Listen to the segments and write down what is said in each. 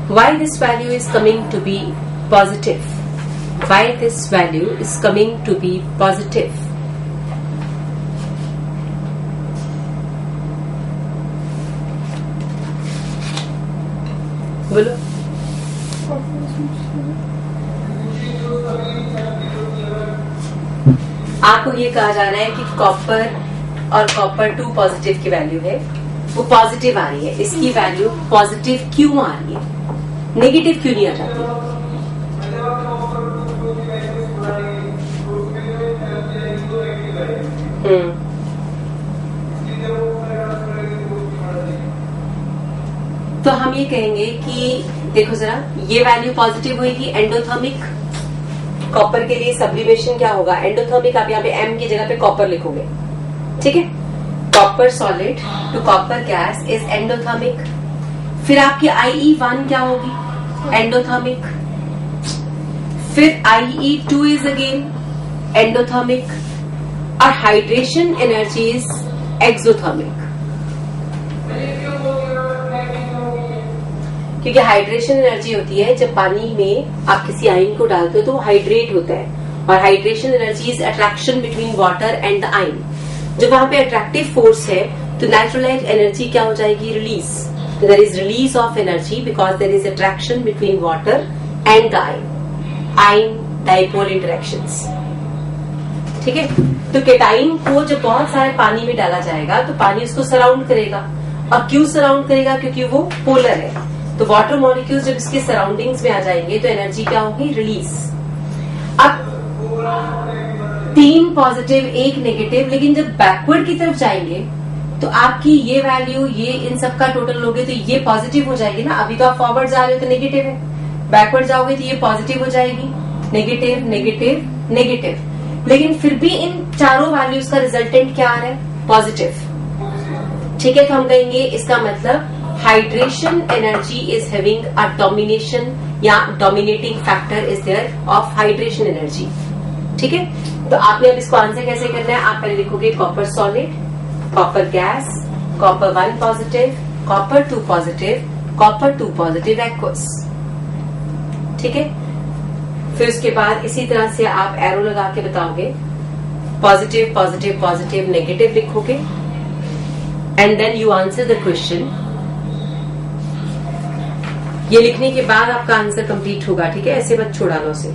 Why this value is coming to be positive? Why this value is coming to be positive? बोलो। आपको ये कहा जा रहा है कि कॉपर और कॉपर 2 पॉजिटिव की वैल्यू है, वो पॉजिटिव आ रही है, इसकी वैल्यू पॉजिटिव क्यों आ रही है, नेगेटिव क्यों नहीं आ जाती? तो हम ये कहेंगे कि देखो जरा, ये वैल्यू पॉजिटिव होगी एंडोथर्मिक। कॉपर के लिए सब्लिमेशन क्या होगा? एंडोथर्मिक। आप यहाँ पे एम की जगह पे कॉपर लिखोगे, ठीक है। Copper solid to copper gas is endothermic. फिर आपकी IE1 क्या होगी? एंडोथर्मिक। फिर IE2 इज अगेन एंडोथर्मिक और हाइड्रेशन एनर्जी इज एक्सोथर्मिक। क्योंकि हाइड्रेशन एनर्जी होती है जब पानी में आप किसी आयन को डालते हो तो वो हाइड्रेट होता है, और hydration energy is attraction between water and the ion. जब वहां पे अट्रैक्टिव फोर्स है तो नेचुरलाइज एनर्जी क्या हो जाएगी? Release. There is release of energy because there is attraction between water and the ion dipole interactions, ठीक है। तो केटाइन को जब बहुत सारे पानी में डाला जाएगा तो पानी उसको सराउंड करेगा, और क्यों सराउंड करेगा? क्योंकि वो पोलर है। तो वाटर मॉलिक्यूल्स जब इसके सराउंडिंग्स में आ जाएंगे तो एनर्जी क्या होगी? रिलीज। अब 3 पॉजिटिव 1 नेगेटिव, लेकिन जब बैकवर्ड की तरफ जाएंगे तो आपकी ये वैल्यू, ये इन सब का टोटल लोगे तो ये पॉजिटिव हो जाएगी ना। अभी तो आप फॉरवर्ड जा रहे हो तो नेगेटिव है, बैकवर्ड जाओगे तो ये पॉजिटिव हो जाएगी, नेगेटिव नेगेटिव नेगेटिव। लेकिन फिर भी इन चारों वैल्यूज का रिजल्टेंट क्या आ रहा है? पॉजिटिव, ठीक है। तो हम कहेंगे इसका मतलब hydration energy is having a domination या dominating factor is there of hydration energy, ठीक है। तो आपने अब इसको आंसर कैसे करना है? आप पहले लिखोगे copper solid, copper gas, copper 1 positive, copper 2 positive, copper 2 positive aqueous, ठीक है। फिर उसके बाद इसी तरह से आप एरो लगा के बताओगे, पॉजिटिव पॉजिटिव पॉजिटिव नेगेटिव लिखोगे, and then you answer the question. ये लिखने के बाद आपका आंसर कंप्लीट होगा, ठीक है। ऐसे मत छोड़ा लो उसे।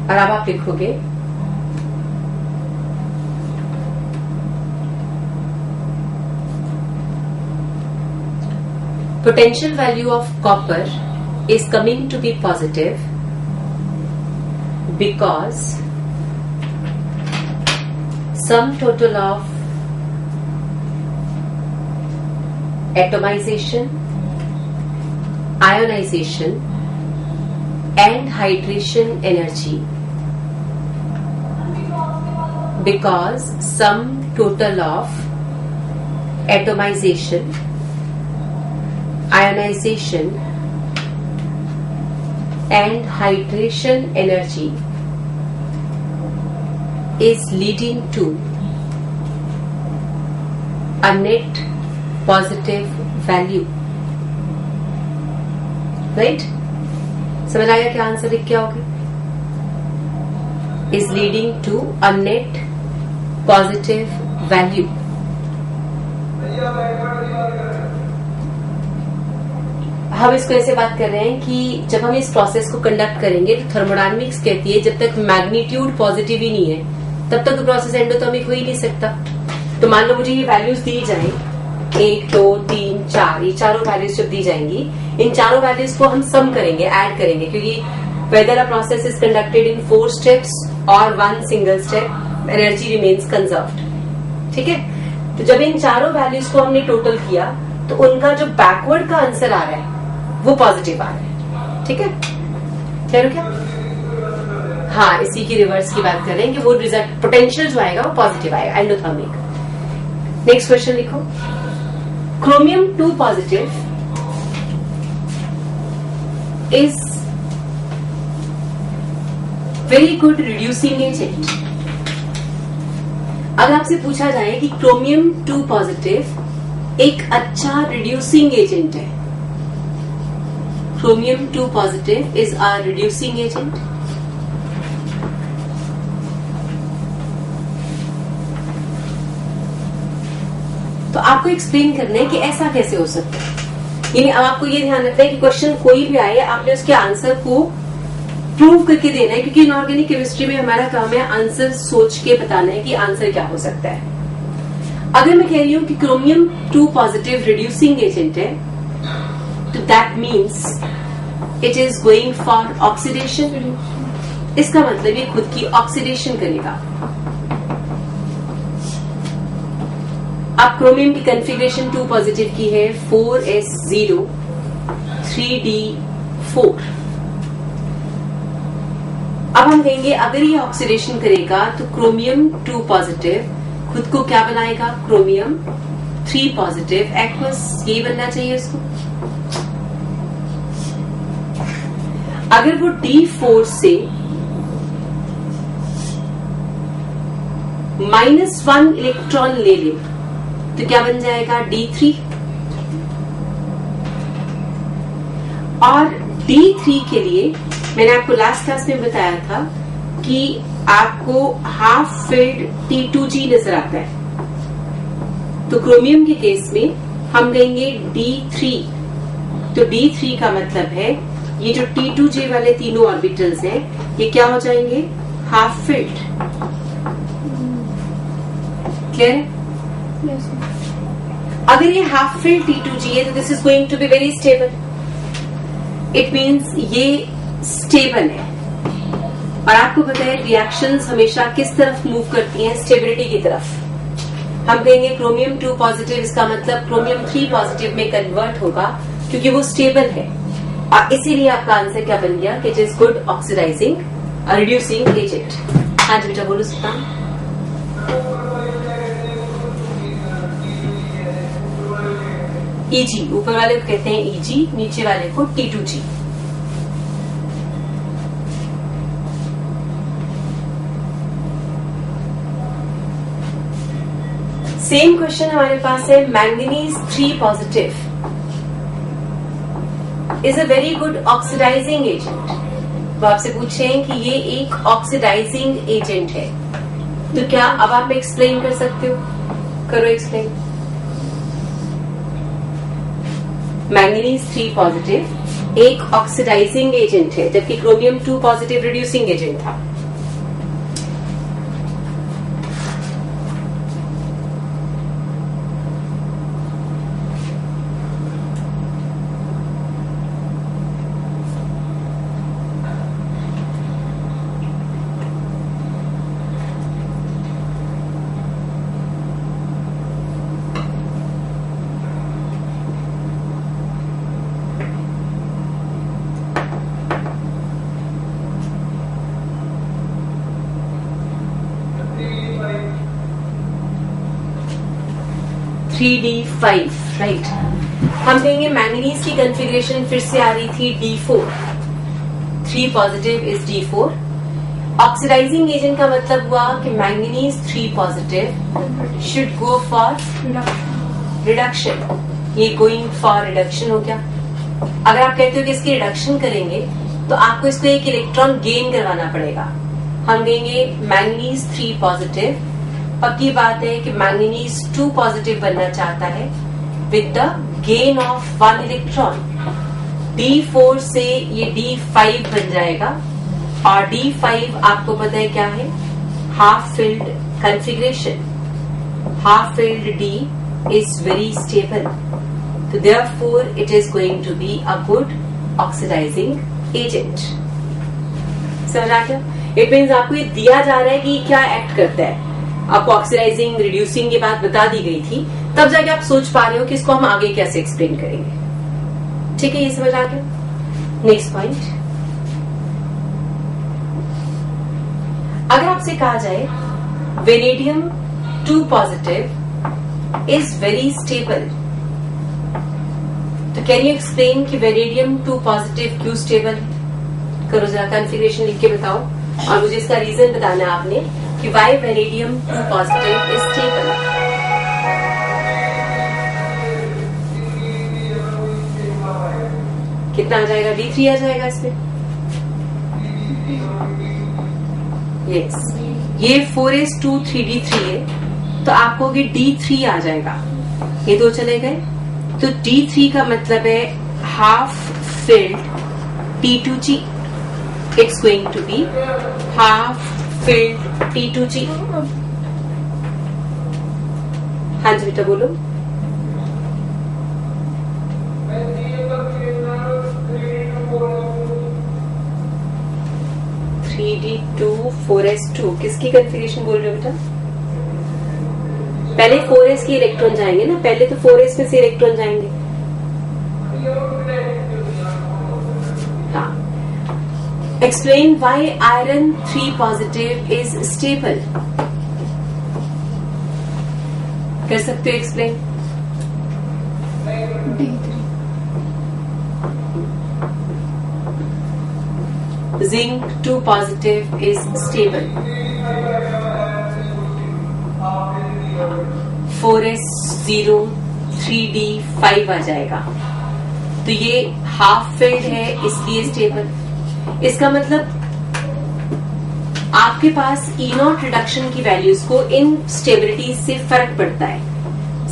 और अब आप लिखोगे potential value of copper is coming to be positive because sum total of atomization, ionization and hydration energy, because sum total of atomization, ionization and hydration energy is leading to a net positive value, right? समझ आया क्या answer लिख के आओगे? is leading to a net positive value. हम इसको ऐसे बात कर रहे हैं कि जब हम इस प्रोसेस को कंडक्ट करेंगे तो थर्मोडायनेमिक्स कहती है जब तक मैग्नीट्यूड पॉजिटिव ही नहीं है तब तक प्रोसेस एंडोथर्मिक हो ही नहीं सकता। तो मान लो मुझे ये वैल्यूज दी जाए 1 2 3 4, ये चारों वैल्यूज जब दी जाएंगी, इन चारों वैल्यूज को हम सम करेंगे, ऐड करेंगे, क्योंकि weather a process is conducted in 4 steps और 1 single step, energy remains conserved, ठीक है। तो जब इन चारों वैल्यूज को हमने टोटल किया तो उनका जो बैकवर्ड का आंसर आ रहा है वो पॉजिटिव आ रहा है, ठीक है। कह क्या? हाँ, इसी की रिवर्स की बात कर रहे हैं कि वो रिजल्ट पोटेंशियल जो आएगा वो पॉजिटिव आएगा, एंडोथर्मिक। नेक्स्ट क्वेश्चन लिखो, chromium 2 positive is very good reducing agent. अगर आपसे पूछा जाए कि क्रोमियम 2 पॉजिटिव एक अच्छा रिड्यूसिंग एजेंट है, chromium 2 positive is a reducing agent, तो आपको एक्सप्लेन करना है कि ऐसा कैसे हो सकता है। यानी अब आपको ये ध्यान रखना है कि क्वेश्चन कोई भी आए, आपने उसके आंसर को प्रूव करके देना है, क्योंकि इनऑर्गेनिक केमिस्ट्री में हमारा काम है आंसर सोच के बताना है कि आंसर क्या हो सकता है। अगर मैं कह रही हूं कि क्रोमियम 2 पॉजिटिव रिड्यूसिंग एजेंट है, तो that means it is going for oxidation. इसका मतलब ये खुद की ऑक्सीडेशन करेगा। अब क्रोमियम की कॉन्फ़िगरेशन 2 पॉजिटिव की है 4s0 3d4। अब हम कहेंगे अगर ये ऑक्सीडेशन करेगा तो क्रोमियम 2 पॉजिटिव खुद को क्या बनाएगा, क्रोमियम 3 पॉजिटिव एक्वस, ये बनना चाहिए उसको। अगर वो D4 से -1 इलेक्ट्रॉन ले ले तो क्या बन जाएगा, D3। और D3 के लिए मैंने आपको लास्ट क्लास में बताया था कि आपको हाफ फिल्ड T2G नजर आता है, तो क्रोमियम के केस में हम कहेंगे D3। तो D3 का मतलब है ये जो T2J वाले तीनों ऑर्बिटल्स हैं ये क्या हो जाएंगे, हाफ फिल्ड। क्लियर है? अगर ये हाफ फिल्ड T2G है तो this is going to be very stable. It means ये स्टेबल है। और आपको पता है रिएक्शंस हमेशा किस तरफ मूव करती हैं, स्टेबिलिटी की तरफ। हम कहेंगे क्रोमियम 2 पॉजिटिव, इसका मतलब क्रोमियम 3 पॉजिटिव में कन्वर्ट होगा क्योंकि वो स्टेबल है। और इसीलिए आपका आंसर क्या बन गया कि it is good oxidising reducing agent. हाँ जी बेटा बोलो सुल्तान। Eg, ऊपर वाले को कहते हैं Eg, नीचे वाले को T2G। सेम क्वेश्चन हमारे पास है, manganese 3 positive is a very good oxidising agent. वो आपसे पूछे हैं कि ये एक ऑक्सीडाइजिंग एजेंट है, तो क्या अब आप एक्सप्लेन कर सकते हो? करो एक्सप्लेन। मैंगनीज 3 पॉजिटिव एक ऑक्सीडाइजिंग एजेंट है, जबकि क्रोमियम 2 पॉजिटिव रिड्यूसिंग एजेंट था। D5, right. हम कहेंगे मैंगनीज की कॉन्फ़िगरेशन फिर से आ रही थी D4, 3 positive is D4। Oxidising agent का मतलब हुआ कि manganese 3 positive should go for reduction. ये गोइंग फॉर रिडक्शन हो गया। अगर आप कहते हो कि इसकी रिडक्शन करेंगे तो आपको इसको एक इलेक्ट्रॉन गेन करवाना पड़ेगा। हम कहेंगे मैंगनीज 3 पॉजिटिव, पक्की बात है कि मैंगनीज 2 पॉजिटिव बनना चाहता है with the gain of 1 electron. D4 से ये D5 बन जाएगा, और D5 आपको पता है क्या है, half filled configuration. Half filled D is very stable, so therefore it is going to be a good oxidizing agent. समझ आ गया? It means आपको ये दिया जा रहा है कि क्या एक्ट करता है। आपको ऑक्सीडाइजिंग रिड्यूसिंग की बात बता दी गई थी, तब जाके आप सोच पा रहे हो कि इसको हम आगे कैसे एक्सप्लेन करेंगे। ठीक है, ये समझ आ गया। नेक्स्ट पॉइंट, अगर आपसे कहा जाए vanadium 2 positive is very stable. तो कैन यू एक्सप्लेन कि वेनेडियम 2 पॉजिटिव क्यों स्टेबल? करो जरा कॉन्फ़िगरेशन लिख के बताओ और मुझे इसका रीजन बताना है आपने कि why vanadium 2 positive is stable. कितना आ जाएगा? D3 आ जाएगा इसमें. यस, ये 4s2 3d3 है तो आपको ये D3 आ जाएगा. ये दो चले गए तो D3 का मतलब है half filled T2G. It's going to be half filled T2G. हाँ जी बेटा बोलो. (3d2 4s2) किसकी कन्फिगरेशन बोल रहे हो बेटा? पहले 4s के इलेक्ट्रॉन जाएंगे ना, पहले तो 4s में से इलेक्ट्रॉन जाएंगे. हाँ. Explain why iron 3 positive is stable. कर सकते हो explain? Zinc 2 positive is stable. 4s0 3d 5 आ जाएगा तो ये हाफ फिल्ड है इसलिए स्टेबल. इसका मतलब आपके पास E0 रिडक्शन की वैल्यूज को इन स्टेबिलिटी से फर्क पड़ता है.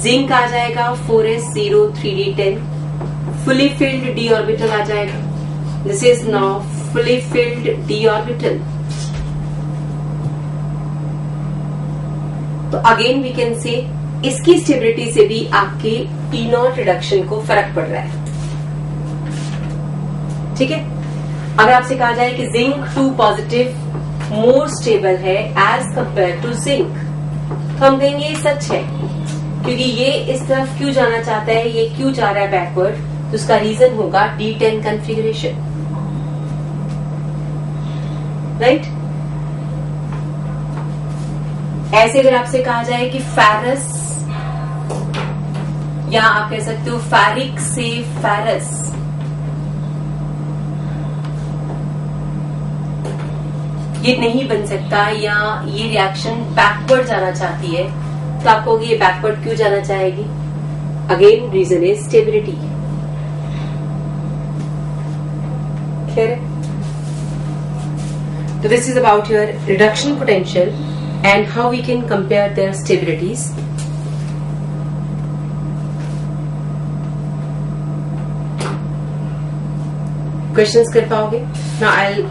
जिंक आ जाएगा 4s0 3d10 fully filled d orbital आ जाएगा. This is now fully filled d orbital. तो अगेन वी कैन से इसकी स्टेबिलिटी से भी आपके E0 रिडक्शन को फर्क पड़ रहा है. ठीक है. अगर आपसे कहा जाए कि जिंक 2 पॉजिटिव मोर स्टेबल है एज कंपेयर टू जिंक तो हम कहेंगे ये सच है क्योंकि ये इस तरफ क्यों जाना चाहता है, ये क्यों जा रहा है बैकवर्ड, तो उसका रीजन होगा D10 कॉन्फ़िगरेशन. राइट. ऐसे अगर आपसे कहा जाए कि फेरस या आप कह सकते हो फेरिक से फेरस, ये नहीं बन सकता या ये रिएक्शन बैकवर्ड जाना चाहती है तो आपको ये बैकवर्ड क्यों जाना चाहेगी? Again reason is stability. Clear है? तो this is about your reduction potential and how we can compare their stabilities. Questions कर पाओगे? Now I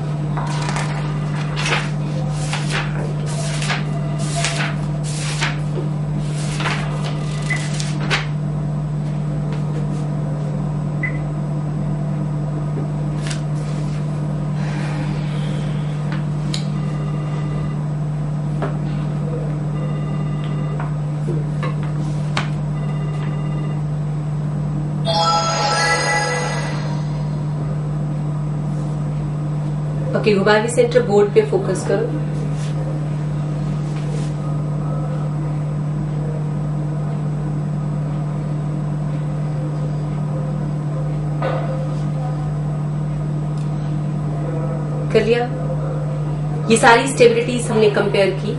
okay. गुबावी सेंटर बोर्ड पे फोकस करो. कर लिया? ये सारी स्टेबिलिटीज हमने कंपेयर की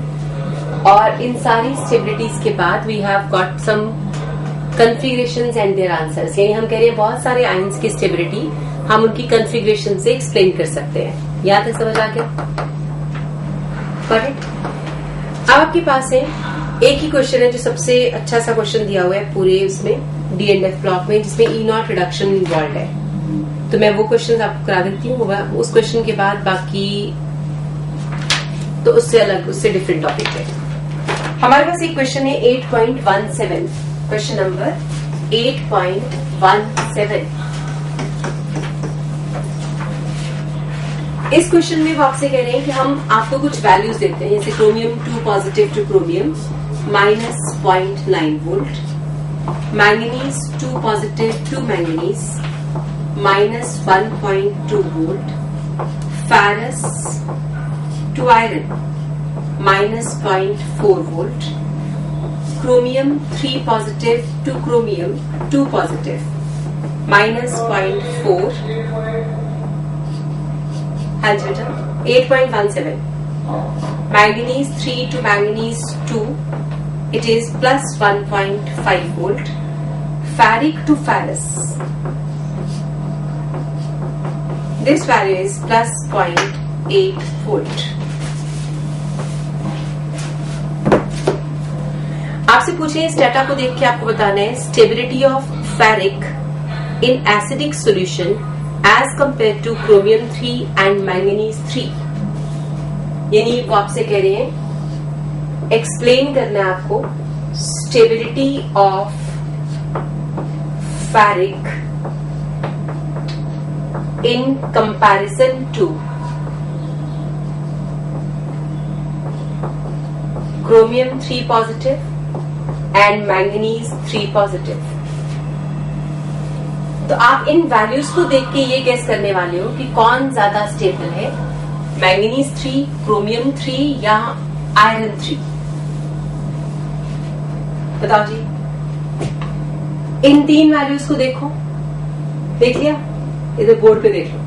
और इन सारी स्टेबिलिटीज के बाद we have got some configurations and their answers. यानी हम कह रहे हैं बहुत सारे आयंस की स्टेबिलिटी हम उनकी कॉन्फ़िगरेशन से एक्सप्लेन कर सकते हैं. याद है? समझ आ गया? करेक्ट. अब आपके पास है एक ही क्वेश्चन है जो सबसे अच्छा सा क्वेश्चन दिया हुआ है पूरे उसमें डी एंड एफ ब्लॉक में जिसमें E0 रिडक्शन इन्वॉल्व है. तो मैं वो क्वेश्चन आपको करा देती हूँ. उस क्वेश्चन के बाद बाकी तो उससे अलग, उससे डिफरेंट टॉपिक है. हमारे पास एक क्वेश्चन है 8.17. Question number 8.17. इस क्वेश्चन में वो आपसे कह रहे हैं कि हम आपको कुछ वैल्यूज देते हैं, जैसे chromium 2 positive to chromium -0.9 volt, manganese 2 positive to manganese -1.2 volt, ferrous to iron -0.4 volt, chromium 3 positive to chromium 2 positive, minus 0.4, हाँ जी बेटा, 8.17. Manganese 3 to manganese 2, it is plus 1.5 volt. Ferric to ferrous, this value is plus 0.8 volt. आपसे पूछे इस data को देख के आपको बताना है stability of ferric in acidic solution as compare to chromium 3 and manganese 3. यानी वो आपसे कह रहे हैं एक्सप्लेन करना है आपको stability of ferric in comparison to chromium 3 positive and manganese 3 positive. तो आप इन वैल्यूज को देख के ये गेस करने वाले हो कि कौन ज्यादा स्टेबल है, मैंगनीज 3, क्रोमियम 3 या आयरन 3. बताओ जी. इन 3 वैल्यूज को देखो, देख लिया, इधर बोर्ड पे देख लो.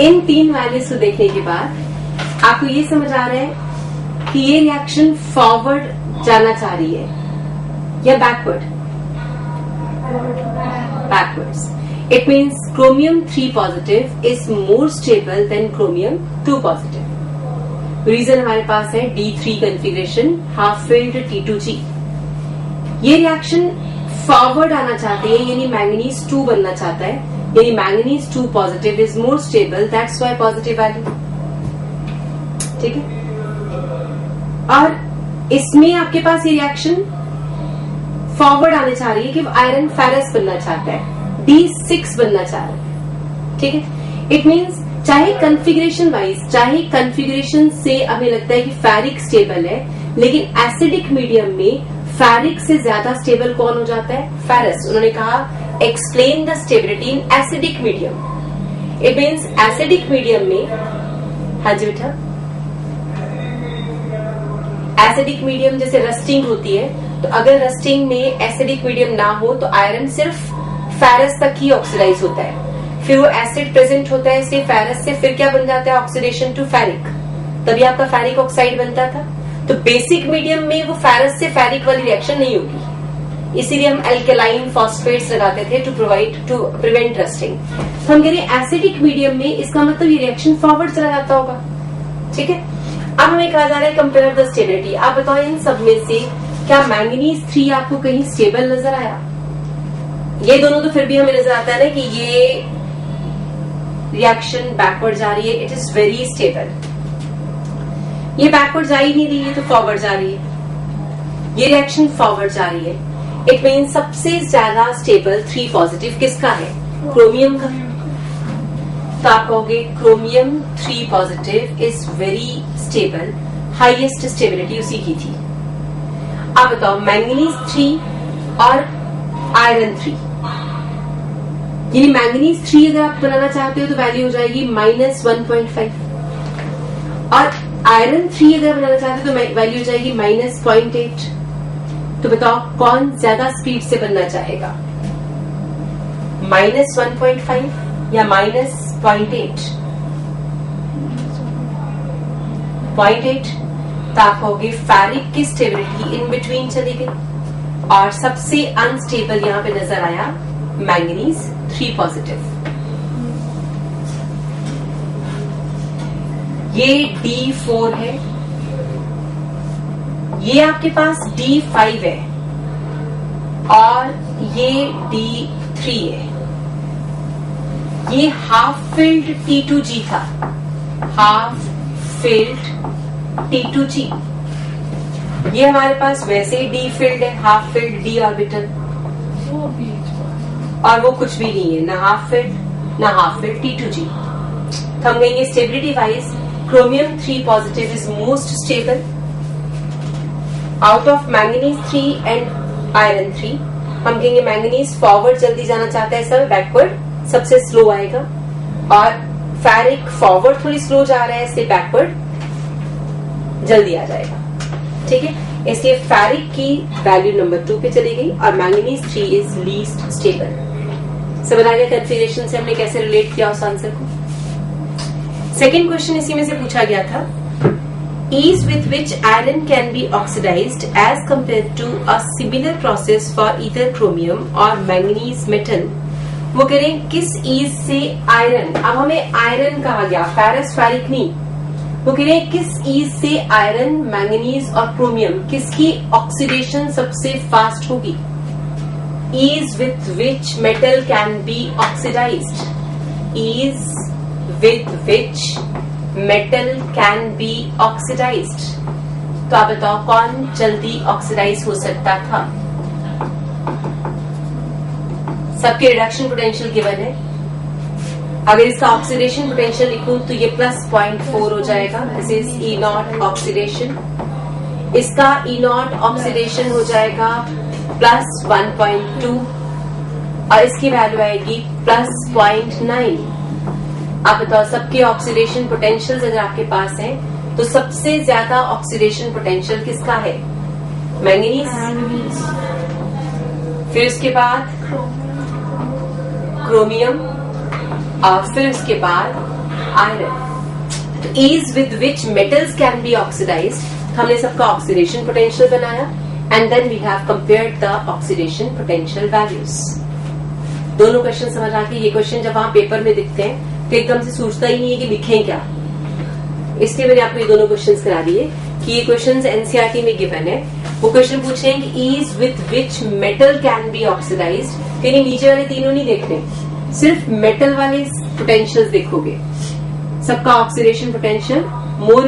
इन 3 वैल्यूज को देखने के बाद आपको ये समझ आ रहा है कि ये रिएक्शन फॉरवर्ड जाना चाह रही है या backward. Backwards. It means chromium 3 positive is more stable than chromium 2 positive. Reason हमारे पास है D3 configuration, half filled T2G. ये रिएक्शन फॉरवर्ड आना चाहती है, यानी मैंगनीज 2 बनना चाहता है, यानी manganese 2 positive is more stable, that's why positive value. ठीक है. और इसमें आपके पास ये रिएक्शन फॉरवर्ड आने चाह रही है कि आयरन फेरस बनना चाहता है, D6 बनना चाह रहा है. ठीक है. इट मीन्स चाहे कॉन्फ़िगरेशन वाइज, चाहे कॉन्फ़िगरेशन से हमें लगता है कि फेरिक स्टेबल है, लेकिन एसिडिक मीडियम में फेरिक से ज्यादा स्टेबल कौन हो जाता है? फेरस. उन्होंने कहा explain the stability in acidic medium. It means acidic medium में, हाँ जी बेटा, एसिडिक मीडियम जैसे रस्टिंग होती है, तो अगर रस्टिंग में एसिडिक मीडियम ना हो तो आयरन सिर्फ फेरस तक ही ऑक्सीडाइज होता है, फिर वो एसिड प्रेजेंट होता है, इससे फेरस से फिर क्या बन जाता है? ऑक्सीडेशन टू फेरिक, तभी आपका फेरिक ऑक्साइड बनता था. तो बेसिक मीडियम में वो फेरस से फेरिक वाली रिएक्शन नहीं होगी, इसीलिए हम एल्केलाइन फॉस्फेट्स लगाते थे टू प्रिवेंट रस्टिंग. तो हम कह रहे हैं एसिडिक मीडियम में, इसका मतलब ये रिएक्शन फॉरवर्ड चला जाता होगा. ठीक है. अब हमें कहा जा रहा है कंपेयर द स्टेबिलिटी. आप बताओ इन सब में से क्या मैंगनीज 3 आपको कहीं स्टेबल नजर आया? ये दोनों तो फिर भी हमें नजर आता है ना कि ये रिएक्शन बैकवर्ड जा रही है, इट इज वेरी स्टेबल. ये बैकवर्ड जा ही नहीं रही है तो फॉरवर्ड जा रही है, ये रिएक्शन फॉरवर्ड जा रही है. इट मीन्स सबसे ज्यादा स्टेबल 3 पॉजिटिव किसका है? क्रोमियम का. तो आप कहोगे chromium 3 positive is very stable, highest stability उसी की थी. आप बताओ मैंगनीज 3 और आयरन 3, यानी मैंगनीज 3 अगर आप बनाना चाहते हो तो वैल्यू हो जाएगी -1.5, और आयरन 3 अगर बनाना चाहते हो तो वैल्यू हो जाएगी -0.8. तो बताओ कौन ज्यादा स्पीड से बनना चाहेगा, -1.5 या -0.8? 0.8. तो आप कहोगे फेरिक की स्टेबिलिटी इन बिटवीन चली गई, और सबसे अनस्टेबल यहां पे नजर आया मैंगनीज 3 पॉजिटिव. ये D4 है, ये आपके पास D5 है, और ये D3 है. ये हाफ फिल्ड T2G था, हाफ फिल्ड T2G. ये हमारे पास वैसे ही डी फिल्ड है, हाफ फिल्ड D ऑर्बिटल, और वो कुछ भी नहीं है, ना हाफ फिल्ड ना हाफ फिल्ड T2G. तो हम कहेंगे stability wise chromium 3 positive is most stable out of manganese 3 and iron 3. हम कहेंगे मैंगनीज फॉरवर्ड जल्दी जाना चाहता है, सब बैकवर्ड सबसे स्लो आएगा, और फेरिक फॉरवर्ड थोड़ी स्लो जा रहा है, इससे बैकवर्ड जल्दी आ जाएगा. ठीक है, इसलिए फेरिक की वैल्यू नंबर 2 पे चली गई और मैंगनीज 3 इज लीस्ट स्टेबल। समझ आ गया कन्फिगरेशन से हमने कैसे रिलेट किया उस आंसर को। सेकेंड क्वेश्चन इसी में से पूछा गया था, ease with which iron can be oxidized as compared to a similar process for either chromium or manganese metal। वो करें किस ईज से आयरन, अब हमें आयरन कहा गया, फेरस फेरिक नहीं, वो कह रहे हैं किस ईज से आयरन, मैंगनीज और क्रोमियम किसकी ऑक्सीडेशन सबसे फास्ट होगी। Ease with which metal can be oxidised, ease with which metal can be oxidised. तो आप बताओ कौन जल्दी ऑक्सीडाइज हो सकता था। सबके रिडक्शन पोटेंशियल गिवन है, अगर इसका ऑक्सीडेशन पोटेंशियल लिखूं तो ये +0.4 हो जाएगा, this is E not oxidation. इसका ई नॉट ऑक्सीडेशन हो जाएगा +1.2 और इसकी वैल्यू आएगी +0.9। आप बताओ सबके ऑक्सीडेशन पोटेंशियल अगर आपके पास हैं तो सबसे ज्यादा ऑक्सीडेशन पोटेंशियल किसका है, मैंगनीज, फिर उसके बाद क्रोमियम और फिर उसके बाद आयरन। तो ease with which metals can be oxidised, हमने सबका ऑक्सीडेशन पोटेंशियल बनाया and then we have compared the oxidation potential values. दोनों क्वेश्चन समझ आ गए। ये क्वेश्चन जब वहां पेपर में दिखते हैं तो एकदम से सोचता ही नहीं है कि लिखें क्या, इसलिए मैंने आपको ये दोनों क्वेश्चंस करा दिए कि ये क्वेश्चंस एनसीईआरटी में गिवन है। वो क्वेश्चन पूछ रहे हैं कि ease with which metal can be oxidised, यानी नीचे वाले तीनों नहीं देखने, सिर्फ मेटल वाले पोटेंशियल देखोगे। सबका ऑक्सीडेशन पोटेंशियल मोर